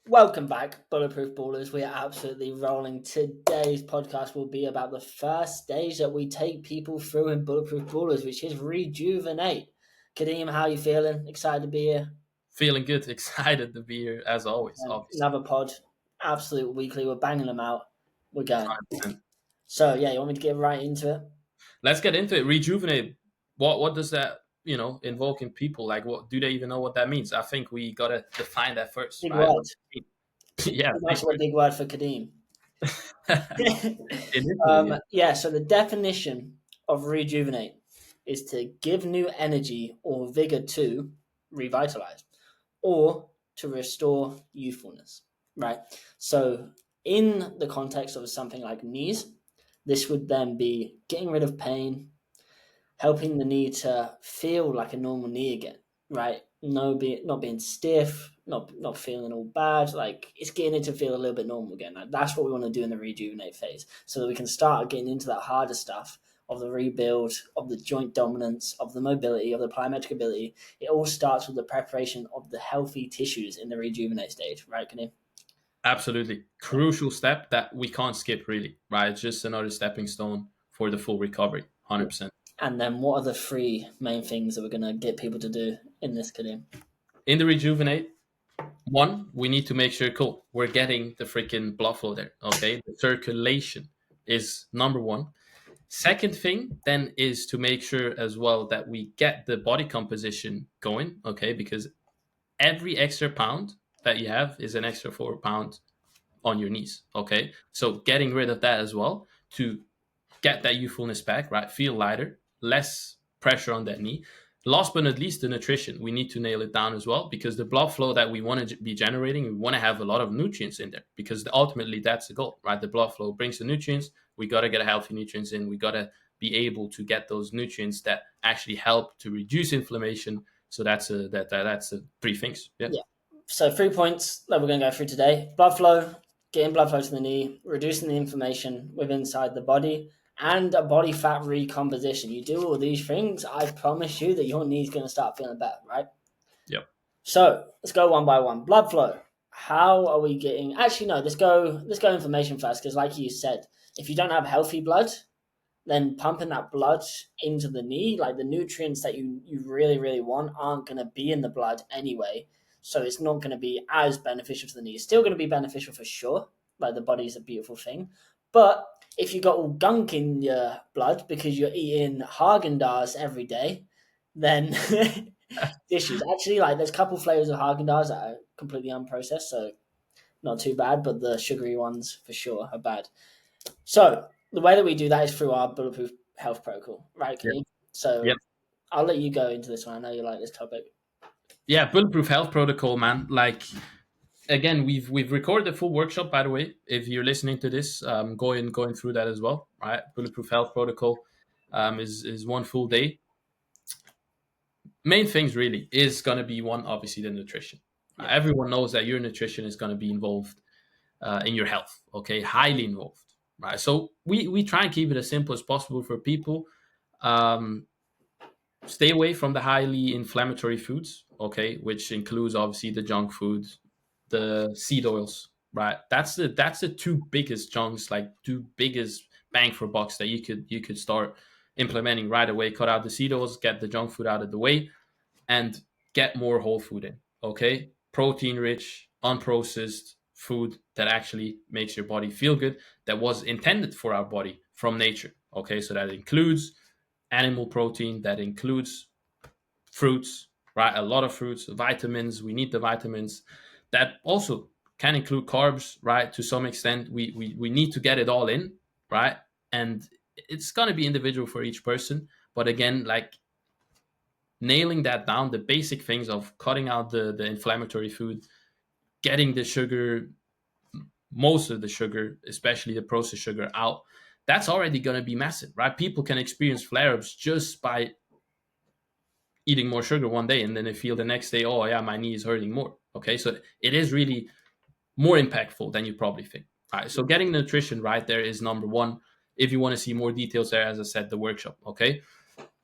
Welcome back, Bulletproof Ballers. We are absolutely rolling. Today's podcast will be about the first stage that we take people through in Bulletproof Ballers, which is rejuvenate. Khadim, how are you feeling? Excited to be here? Feeling good, excited to be here as always, And obviously. another pod, absolute weekly. We're banging them out. We're going. 100%. So, yeah, you want me to get right into it? Let's get into it. Rejuvenate. What does that invoke in people? Like, what do they even know what that means? I think we gotta define that first, Big right? word. Yeah, Too big much of a big word for Khadim. word. Initially, yeah. So the definition of rejuvenate is to give new energy or vigor to revitalize or to restore youthfulness, right? So in the context of something like knees, this would then be getting rid of pain, helping the knee to feel like a normal knee again, right? Not being stiff, not feeling all bad. Like it's getting it to feel a little bit normal again. Like, that's what we want to do in the rejuvenate phase, so that we can start getting into that harder stuff of the rebuild, of the joint dominance, of the mobility, of the plyometric ability. It all starts with the preparation of the healthy tissues in the rejuvenate stage, right, Kenny? Absolutely. Crucial step that we can't skip, really, right? It's just another stepping stone for the full recovery, Yeah. 100%. And then what are the three main things that we're going to get people to do in this, Kenny? In the rejuvenate, one, we need to make sure, cool, we're getting the freaking blood flow there, okay? The circulation is number one. Second thing then is to make sure as well that we get the body composition going, okay? Because every extra pound that you have is an extra 4 pounds on your knees, okay? So getting rid of that as well to get that youthfulness back, right? Feel lighter, less pressure on that knee. Last but not least, the nutrition. We need to nail it down as well because the blood flow that we want to be generating, we want to have a lot of nutrients in there because ultimately that's the goal, right? The blood flow brings the nutrients. We got to get a healthy nutrients in. We got to be able to get those nutrients that actually help to reduce inflammation. So that's three things. Yeah. Yeah. So 3 points that we're going to go through today: blood flow, getting blood flow to the knee, reducing the inflammation within inside the body, and a body fat recomposition. You do all these things, I promise you that your knee's going to start feeling better, right? Yep. So let's go one by one. Blood flow. How are we getting? Actually, no. Let's go inflammation first, because like you said, if you don't have healthy blood, then pumping that blood into the knee, like the nutrients that you really, really want, aren't going to be in the blood anyway. So it's not going to be as beneficial to the knee. It's still going to be beneficial for sure. Like the body is a beautiful thing. But if you got all gunk in your blood because you're eating Haagen-Dazs every day, then issues. Actually, like there's a couple flavors of Haagen-Dazs that are completely unprocessed, so not too bad, but the sugary ones for sure are bad. So the way that we do that is through our bulletproof health protocol, right, Yep. Kenny? So Yep. I'll let you go into this one. I know you like this topic. Yeah. Bulletproof health protocol, man. Like again, we've recorded a full workshop, by the way. If you're listening to this, going through that as well. Right, bulletproof health protocol is one full day. Main things really is going to be one, obviously the nutrition. Yeah, Everyone knows that your nutrition is going to be involved in your health. Okay, highly involved. Right, so we try and keep it as simple as possible for people. Um, Stay away from the highly inflammatory foods. Okay, which includes obviously the junk food, the seed oils, right? That's the two biggest chunks, like two biggest bang for bucks that you could start implementing right away. Cut out the seed oils, get the junk food out of the way, and get more whole food in. Okay, protein rich, unprocessed food that actually makes your body feel good. That was intended for our body from nature. Okay, so that includes animal protein, that includes fruits, right? A lot of fruits, vitamins. We need the vitamins. That also can include carbs, right? To some extent, we need to get it all in, right? And it's gonna be individual for each person. But again, like nailing that down, the basic things of cutting out the inflammatory food, getting the sugar, most of the sugar, especially the processed sugar, out. That's already going to be massive, right? People can experience flare ups just by eating more sugar one day and then they feel the next day, oh yeah, my knee is hurting more. Okay, so it is really more impactful than you probably think. All right, so getting nutrition right there is number one. If you want to see more details there, as I said, the workshop. Okay,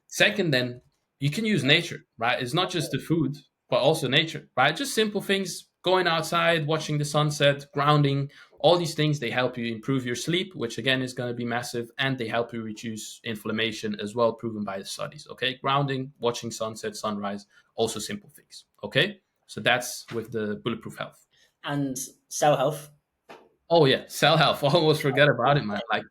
second, then you can use nature, right? It's not just the food, but also nature, right? Just simple things. going outside, watching the sunset, grounding, all these things, they help you improve your sleep, which again is going to be massive, and they help you reduce inflammation as well, proven by the studies. Okay, grounding, watching sunset, sunrise, also simple things. Okay, so that's with the bulletproof health. And cell health. Oh yeah, cell health. Almost forget about it, man. Like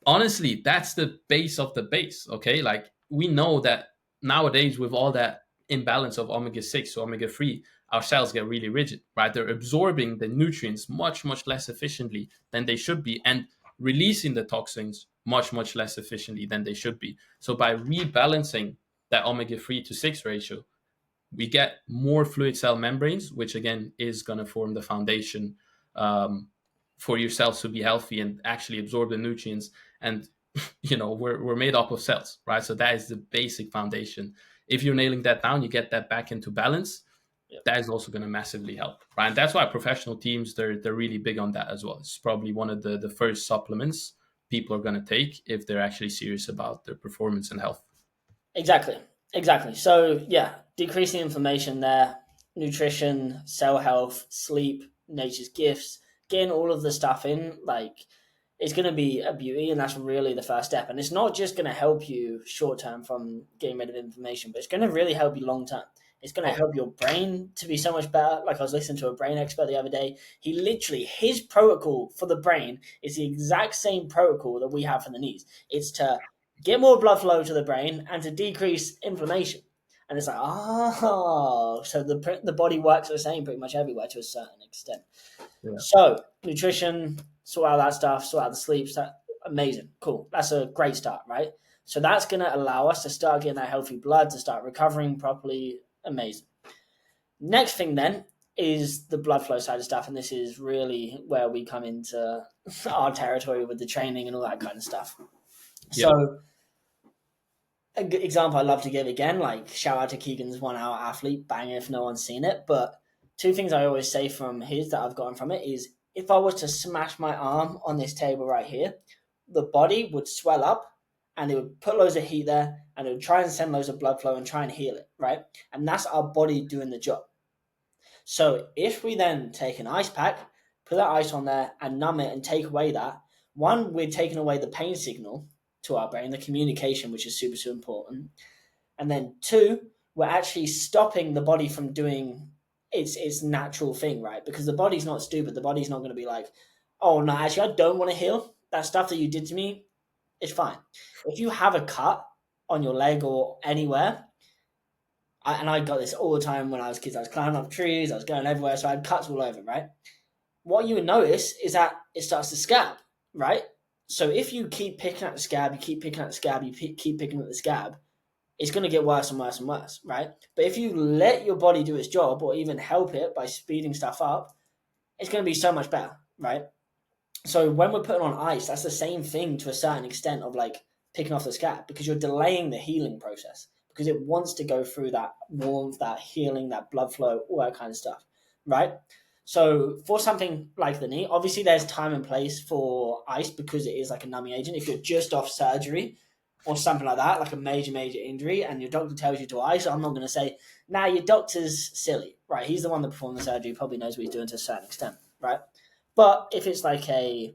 honestly, that's the base of the base. Okay, like we know that nowadays with all that imbalance of omega 6 to omega 3, our cells get really rigid, right? They're absorbing the nutrients much less efficiently than they should be, and releasing the toxins much less efficiently than they should be. So by rebalancing that omega 3 to 6 ratio, we get more fluid cell membranes, which again is going to form the foundation um, for your cells to be healthy and actually absorb the nutrients. And we're made up of cells, right? So that is the basic foundation. If you're nailing that down, you get that back into balance. Yep. That is also going to massively help, right? And that's why professional teams, they're really big on that as well. It's probably one of the first supplements people are going to take if they're actually serious about their performance and health. Exactly. So yeah, decreasing inflammation there, nutrition, cell health, sleep, nature's gifts, getting all of the stuff in, like it's going to be a beauty, and that's really the first step. And it's not just going to help you short term from getting rid of inflammation, but it's going to really help you long term. It's going to Oh, help your brain to be so much better. Like I was listening to a brain expert the other day. He literally, his protocol for the brain is the exact same protocol that we have for the knees. It's to get more blood flow to the brain and to decrease inflammation. And it's like, oh, so the body works the same pretty much everywhere to a certain extent. yeah. So nutrition, sort out that stuff, sort out the sleep, amazing, cool. That's a great start, right? So that's going to allow us to start getting that healthy blood, to start recovering properly. Amazing. Next thing then is the blood flow side of stuff, and this is really where we come into our territory with the training and all that kind of stuff. Yeah. So an example I love to give again, like shout out to Keegan's 1 hour athlete, bang if no one's seen it. But two things I always say from his that I've gotten from it is if I was to smash my arm on this table right here, the body would swell up and it would put loads of heat there and it would try and send loads of blood flow and try and heal it, right? And that's our body doing the job. So if we then take an ice pack, put that ice on there and numb it and take away that, one, we're taking away the pain signal to our brain, the communication, which is super important. And then two, we're actually stopping the body from doing its natural thing, right? Because the body's not stupid. The body's not going to be like, oh, no, actually, I don't want to heal. That stuff that you did to me, it's fine. If you have a cut on your leg or anywhere, and I got this all the time when I was kids, I was climbing up trees, I was going everywhere, so I had cuts all over, right? What you would notice is that it starts to scab, right? So if you keep picking at the scab, you keep picking at the scab, you keep picking at the scab, it's going to get worse and worse and worse, right? But if you let your body do its job or even help it by speeding stuff up, it's going to be so much better, right? So when we're putting on ice, that's the same thing to a certain extent of like picking off the scab because you're delaying the healing process because it wants to go through that warmth, that healing, that blood flow, all that kind of stuff, right? So for something like the knee, obviously there's time and place for ice because it is like a numbing agent. If you're just off surgery or something like that, like a major injury, and your doctor tells you to ice, I'm not going to say, nah, your doctor's silly, right? He's the one that performed the surgery, probably knows what he's doing to a certain extent, right? But if it's like a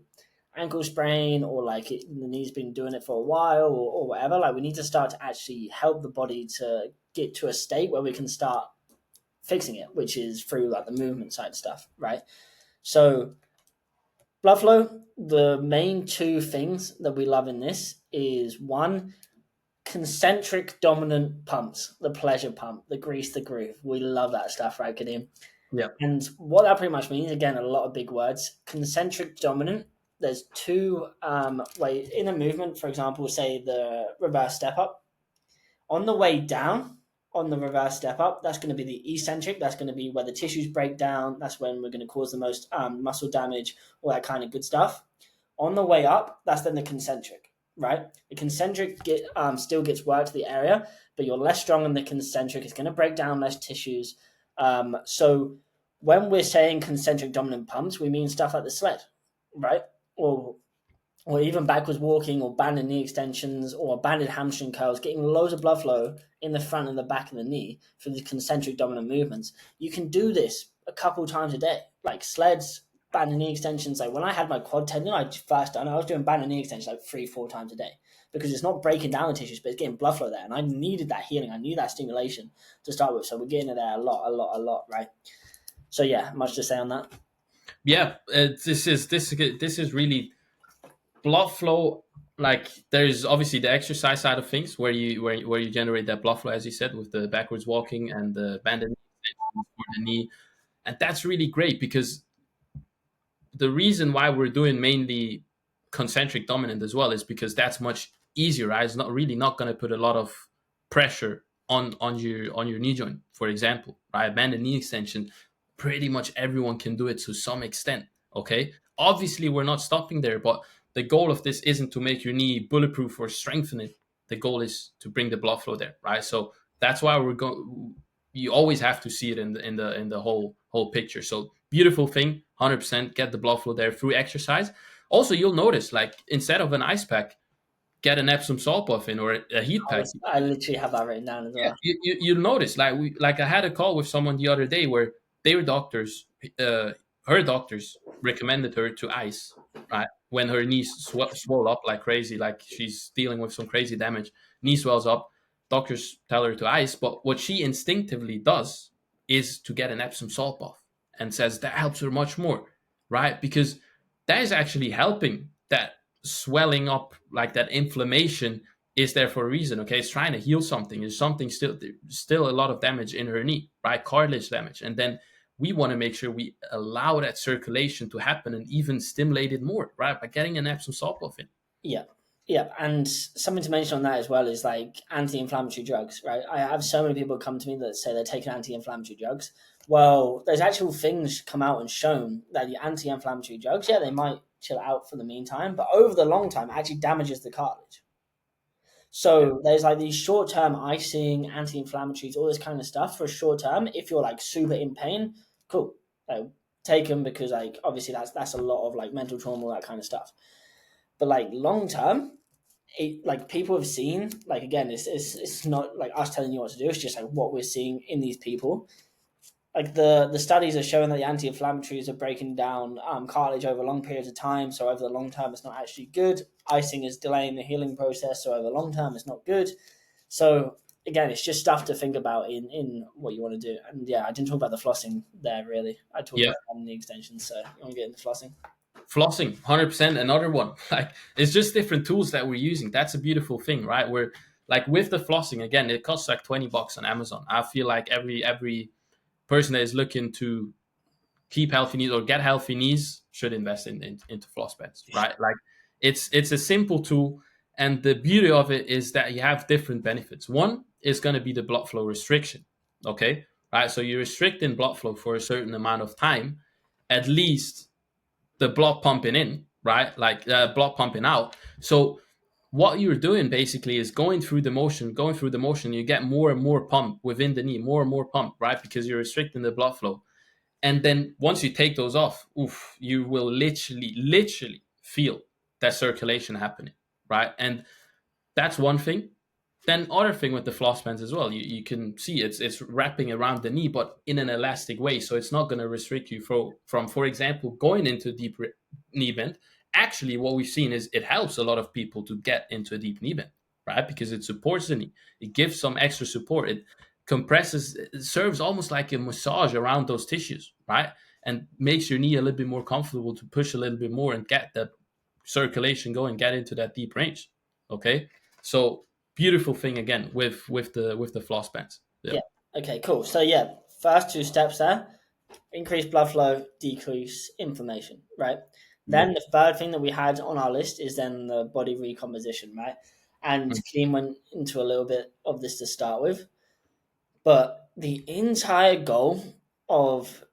ankle sprain or like the knee's been doing it for a while or whatever, like we need to start to actually help the body to get to a state where we can start fixing it, which is through like the movement side stuff, right? So blood flow, the main two things that we love in this is one, concentric dominant pumps, the pleasure pump, the grease the groove. We love that stuff, right, Khadim? Yeah. And what that pretty much means, again, a lot of big words. Concentric dominant, there's two ways in a movement, for example, say the reverse step up. On the way down, on the reverse step up, that's going to be the eccentric. That's going to be where the tissues break down. That's when we're going to cause the most muscle damage, all that kind of good stuff. On the way up, that's then the concentric, right? The concentric still gets work to the area, but you're less strong in the concentric. It's going to break down less tissues. So when we're saying concentric dominant pumps, we mean stuff like the sled, right? Or even backwards walking or banded knee extensions or banded hamstring curls, getting loads of blood flow in the front and the back of the knee for the concentric dominant movements. You can do this a couple times a day, like sleds, band and knee extensions. Like when I had my quad tendon, I first done, I was doing band and knee extensions like 3-4 times a day because it's not breaking down the tissues, but it's getting blood flow there. And I needed that healing. I needed that stimulation to start with. So we're getting it there a lot, right? So yeah, much to say on that. Yeah, this is really blood flow. Like there's obviously the exercise side of things where you generate that blood flow, as you said, with the backwards walking and the band and knee for the knee, and that's really great because the reason why we're doing mainly concentric dominant as well is because that's much easier, right? It's not going to put a lot of pressure on your knee joint, for example, right? Band and knee extension, pretty much everyone can do it to some extent. Okay, obviously we're not stopping there, but the goal of this isn't to make your knee bulletproof or strengthen it. The goal is to bring the blood flow there, right? So that's why we're going. You always have to see it in the whole picture. So beautiful thing, 100%. Get the blood flow there through exercise. Also, you'll notice like instead of an ice pack, get an Epsom salt buff in or a heat pack. I literally have that written down as Yeah, well. you'll notice like I had a call with someone the other day where their doctors, uh, her doctors recommended her to ice, right, when her knees swell up like crazy, like she's dealing with some crazy damage. Knee swells up, doctors tell her to ice, but what she instinctively does is to get an Epsom salt bath and says that helps her much more, right, because that is actually helping that swelling up, like that inflammation is there for a reason. Okay, it's trying to heal something. There's something still a lot of damage in her knee, right? Cartilage damage, and then we want to make sure we allow that circulation to happen and even stimulate it more, right? By getting an Epsom salt buff in. Yeah. Yeah, and something to mention on that as well is like anti-inflammatory drugs, right? I have so many people come to me that say they're taking anti-inflammatory drugs. Well, there's actual things come out and shown that the anti-inflammatory drugs, yeah, they might chill out for the meantime, but over the long time, it actually damages the cartilage. Yeah, So there's like these short-term icing, anti-inflammatories, all this kind of stuff for short term. If you're like super in pain, cool, like, take them because like obviously that's a lot of like mental trauma, all that kind of stuff. But like long term, like people have seen, like again, it's not like us telling you what to do. It's just like what we're seeing in these people. Like the studies are showing that the anti-inflammatories are breaking down cartilage over long periods of time. So over the long term, it's not actually good. Icing is delaying the healing process. So over the long term, it's not good. So again, it's just stuff to think about in what you want to do. And yeah, I didn't talk about the flossing there really. I talked yeah. about the extensions. So you want to get into flossing? Flossing, 100%. Another one. Like it's just different tools that we're using. That's a beautiful thing, right? We're like with the flossing again. It costs like $20 on Amazon. I feel like every person that is looking to keep healthy knees or get healthy knees should invest into floss pads, right? Like it's a simple tool, and the beauty of it is that you have different benefits. One is going to be the blood flow restriction, okay, right? So you're restricting blood flow for a certain amount of time, at least the blood pumping in, right? Like blood pumping out. So what you're doing basically is going through the motion. You get more and more pump within the knee, more and more pump, right? Because you're restricting the blood flow. And then once you take those off, oof, you will literally feel that circulation happening, right? And that's one thing. Then other thing with the floss bands as well, you can see it's wrapping around the knee, but in an elastic way, so it's not going to restrict you from, for example, going into a deep knee bend. Actually, what we've seen is it helps a lot of people to get into a deep knee bend, right? Because it supports the knee, it gives some extra support, it compresses, it serves almost like a massage around those tissues, right? And makes your knee a little bit more comfortable to push a little bit more and get that circulation going, get into that deep range. Okay, so beautiful thing again with the floss bands. Yeah. Yeah. Okay, cool. So yeah, first two steps there: increase blood flow, decrease inflammation, right? Yeah. Then the third thing that we had on our list is then the body recomposition, right? And Khadim went into a little bit of this to start with, but the entire goal of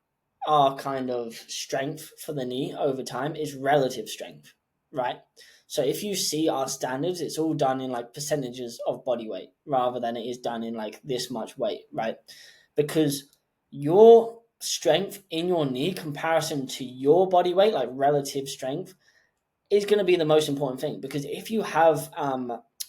our kind of strength for the knee over time is relative strength, right? So if you see our standards, it's all done in like percentages of body weight rather than it is done in like this much weight, right? Because your strength in your knee comparison to your body weight, like relative strength, is going to be the most important thing. Because if you have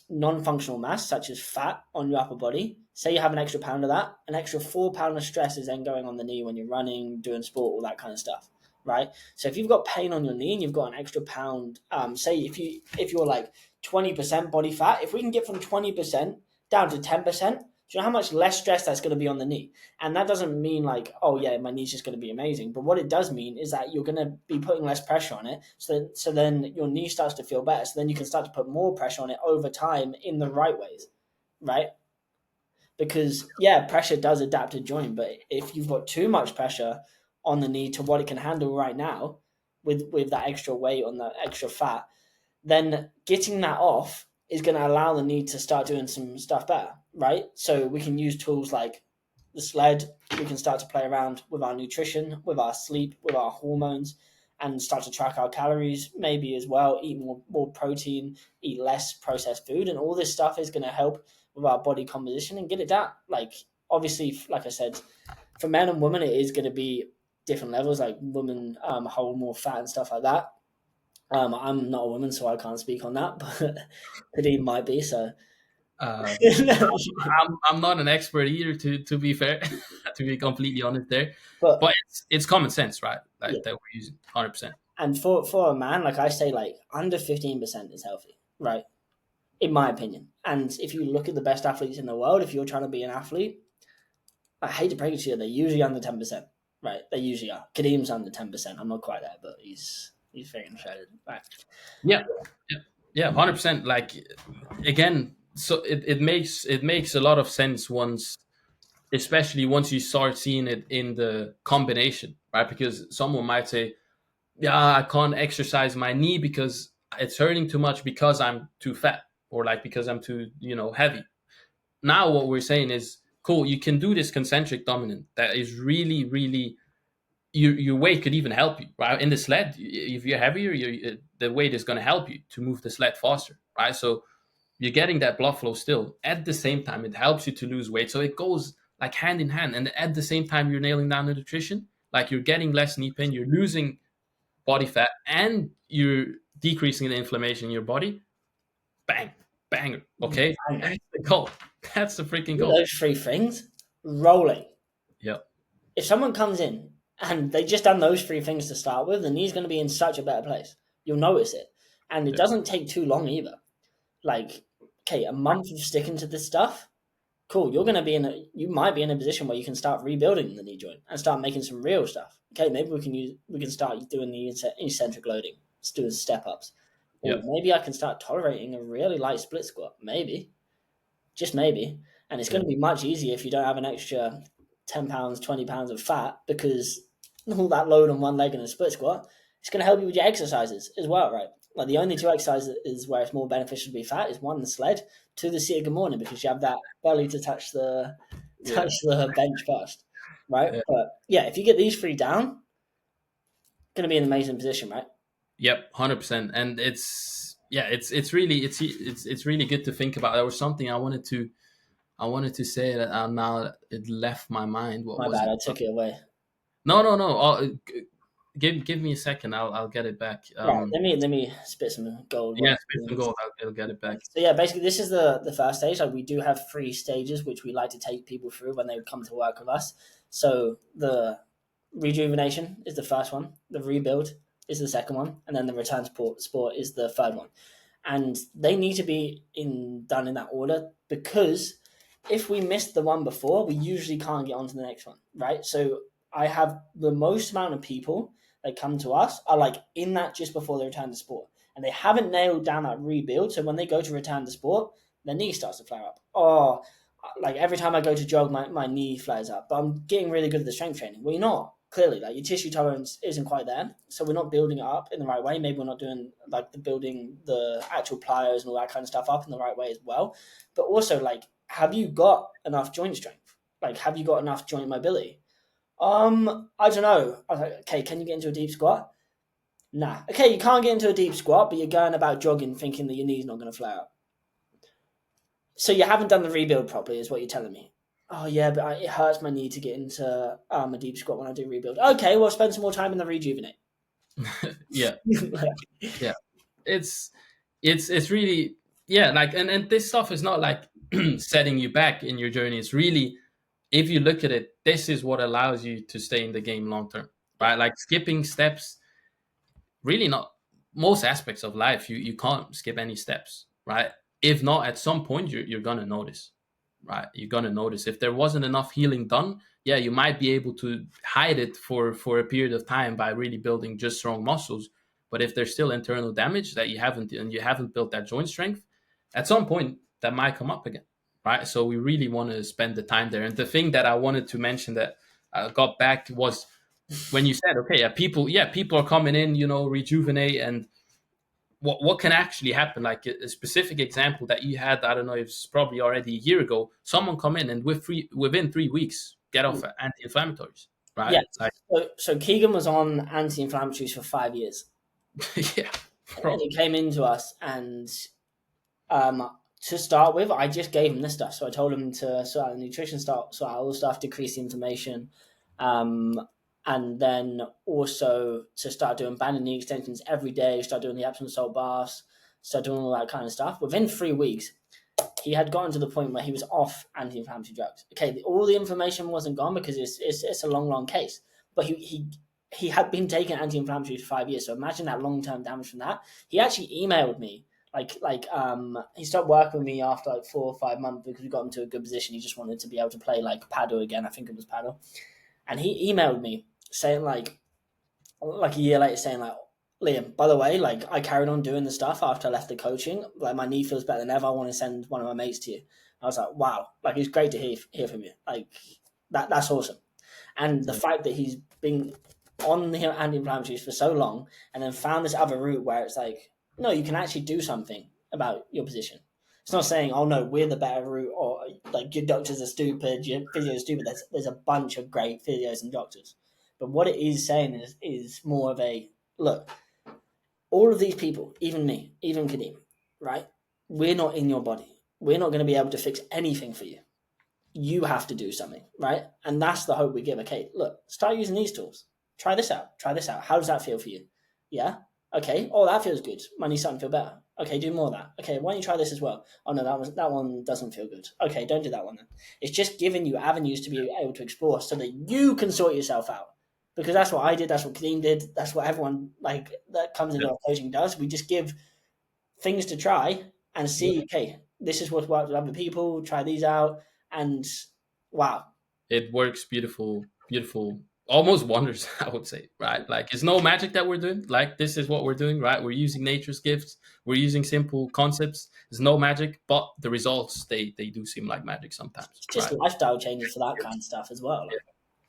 non-functional mass such as fat on your upper body, say you have an extra pound of that, an extra 4 pound of stress is then going on the knee when you're running, doing sport, all that kind of stuff, right? So if you've got pain on your knee and you've got an extra pound, say if you're like 20% body fat, if we can get from 20% down to 10%, do you know how much less stress that's going to be on the knee? And that doesn't mean like, oh yeah, my knee's just going to be amazing. But what it does mean is that you're going to be putting less pressure on it. So then your knee starts to feel better. So then you can start to put more pressure on it over time in the right ways, right? Because yeah, pressure does adapt a joint, but if you've got too much pressure on the knee to what it can handle right now, with that extra weight on that extra fat, then getting that off is going to allow the knee to start doing some stuff better, right? So we can use tools like the sled. We can start to play around with our nutrition, with our sleep, with our hormones, and start to track our calories, maybe as well, eat more protein, eat less processed food. And all this stuff is going to help with our body composition and get it down. Like, obviously, like I said, for men and women, it is going to be different levels. Like women hold more fat and stuff like that. I'm not a woman, so I can't speak on that, but Khadim might be. So, Uh, I'm not an expert either, to be fair, to be completely honest there. but But it's common sense, right? yeah, Like that we're using 100%. and for a man, like I say, like under 15% is healthy, right? In my opinion. And if you look at the best athletes in the world, if you're trying to be an athlete, I hate to break it to you, they're usually under 10%, right? They usually are. Kadim's under 10%. I'm not quite there, but he's very shredded, right? Yeah, yeah, 100%. Like again, so it makes a lot of sense once, especially once you start seeing it in the combination, right? Because someone might say, yeah, I can't exercise my knee because it's hurting too much because I'm too fat, or like because I'm too, heavy. Now what we're saying is, cool, you can do this concentric dominant that is really, really, your weight could even help you, right? In the sled, if you're heavier, the weight is going to help you to move the sled faster, right? So you're getting that blood flow still. At the same time, it helps you to lose weight. So it goes like hand in hand. And at the same time, you're nailing down the nutrition. Like you're getting less knee pain, you're losing body fat, and you're decreasing the inflammation in your body. Bang, banger. Okay, Bang. that's the goal. That's the freaking With goal. those three things rolling. Yeah, If someone comes in and they just done those three things to start with, the knee's going to be in such a better place. You'll notice it. And it yeah, doesn't take too long either. Like, okay, a month of sticking to this stuff, cool. You might be in a position where you can start rebuilding the knee joint and start making some real stuff. Okay, maybe we can start doing the eccentric loading, doing step ups, yeah, or maybe I can start tolerating a really light split squat. Maybe, just maybe, and it's yeah, going to be much easier if you don't have an extra 10 pounds, 20 pounds of fat because all that load on one leg in a split squat. It's going to help you with your exercises as well, right? Like the only two exercises where it's more beneficial to be fat is one the sled, two the seated good morning because you have that belly to touch the yeah, bench first, right? yeah. But yeah, if you get these three down, going to be in an amazing position, right? Yep, 100%. And it's really it's really good to think about. There was something I wanted to say that now it left my mind. What My was bad, it? I took it away. No, no, no. Give me a second. I'll get it back. Right, let me spit some gold. Yeah, While space and gold. I'll get it back. So yeah, basically this is the first stage. Like we do have three stages which we like to take people through when they come to work with us. So the rejuvenation is the first one, the rebuild is the second one, and then the return sport is the third one. And they need to be done in that order because if we missed the one before, we usually can't get on to the next one, right? So I have the most amount of people that come to us are like in that just before they return to sport and they haven't nailed down that rebuild. So when they go to return to sport, their knee starts to flare up. Oh, like every time I go to jog, my knee flares up. But I'm getting really good at the strength training. Well, you're not clearly. Like your tissue tolerance isn't quite there, so we're not building it up in the right way. Maybe we're not doing like building the actual pliers and all that kind of stuff up in the right way as well. But also, like, have you got enough joint strength? Like, have you got enough joint mobility? I don't know. I was like, okay, can you get into a deep squat? Nah. Okay, you can't get into a deep squat, but you're going about jogging thinking that your knee's not going to flare up. So you haven't done the rebuild properly, is what you're telling me. Oh yeah, but it hurts my knee to get into a deep squat when I do rebuild. Okay, well spend some more time in the rejuvenate. Yeah, yeah. It's really. yeah, like, and this stuff is not like setting you back in your journey. It's really, if you look at it, this is what allows you to stay in the game long term, Yeah, right? Like skipping steps, really not, most aspects of life, you can't skip any steps, right? If not, at some point you're gonna notice, right? You're gonna notice if there wasn't enough healing done. Yeah, you might be able to hide it for a period of time by really building just strong muscles. But if there's still internal damage that you haven't built that joint strength, at some point that might come up again, right? So we really want to spend the time there. And the thing that I wanted to mention that got back was when you said, okay, people are coming in, rejuvenate, and what can actually happen. Like a specific example that you had, I don't know, it's probably already a year ago. Someone come in and within 3 weeks get off anti-inflammatories, right? yeah. Like, So Keegan was on anti-inflammatories for 5 years, yeah, and bro. he came into us, and to start with, I just gave him this stuff. So I told him to sort out the nutrition stuff, sort out all the stuff, decrease the inflammation, and then also to start doing banded knee extensions every day, start doing the Epsom salt baths, start doing all that kind of stuff. Within 3 weeks, he had gotten to the point where he was off anti-inflammatory drugs. Okay, all the inflammation wasn't gone because it's a long case, but he had been taking anti-inflammatories for 5 years. So imagine that long-term damage from that. He actually emailed me he stopped working with me after like 4 or 5 months because we got him to a good position. He just wanted to be able to play like paddle again. I think it was paddle, and he emailed me saying like a year later saying like, Liam, by the way, like I carried on doing the stuff after I left the coaching. Like my knee feels better than ever. I want to send one of my mates to you. I was like, wow, like it's great to hear from you. Like that's awesome. And the fact that he's been on the anti-inflammatories for so long and then found this other route where it's like, no, you can actually do something about your position. It's not saying, oh no, we're the better route, or like your doctors are stupid, your physio is stupid. There's a bunch of great physios and doctors. But what it is saying is more of a look, all of these people, even me, even Khadim, right? We're not in your body. We're not going to be able to fix anything for you. You have to do something, right? And that's the hope we give. Okay, look, start using these tools. Try this out. Try this out. How does that feel for you? Yeah. Okay. Oh, that feels good. My knee's starting to feel better. Okay, do more of that. Okay, why don't you try this as well? Oh no, that one doesn't feel good. Okay, don't do that one then. It's just giving you avenues to be able to explore so that you can sort yourself out. Because that's what I did. That's what Kadeem did. That's what everyone like that comes into Yeah, our coaching does. We just give things to try and yeah. see. Okay, this is what's worked with other people. Try these out, and wow, It works beautiful, almost wonders. I would say, right? Like it's no magic that we're doing. Like this is what we're doing, right? We're using nature's gifts. We're using simple concepts. There's no magic, but the results they do seem like magic sometimes, it's just right? lifestyle changes for that kind of stuff as well. Like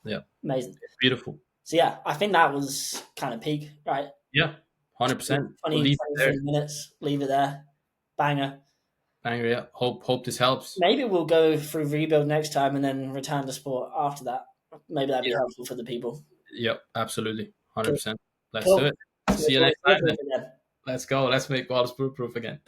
Yeah, amazing. beautiful. So yeah, I think that was kind of peak, right? Yeah, 100%. 20, We'll 20, leave it there. 30 minutes, leave it there. Banger. Banger, yeah. Hope this helps. Maybe we'll go through rebuild next time and then return to sport after that. Maybe that'd be Yeah. helpful for the people. Yep, absolutely. Cool. 100%. Let's do Cool. it. See you See you towards next the time then. again. Let's go. Let's make Wallace Bulletproof again.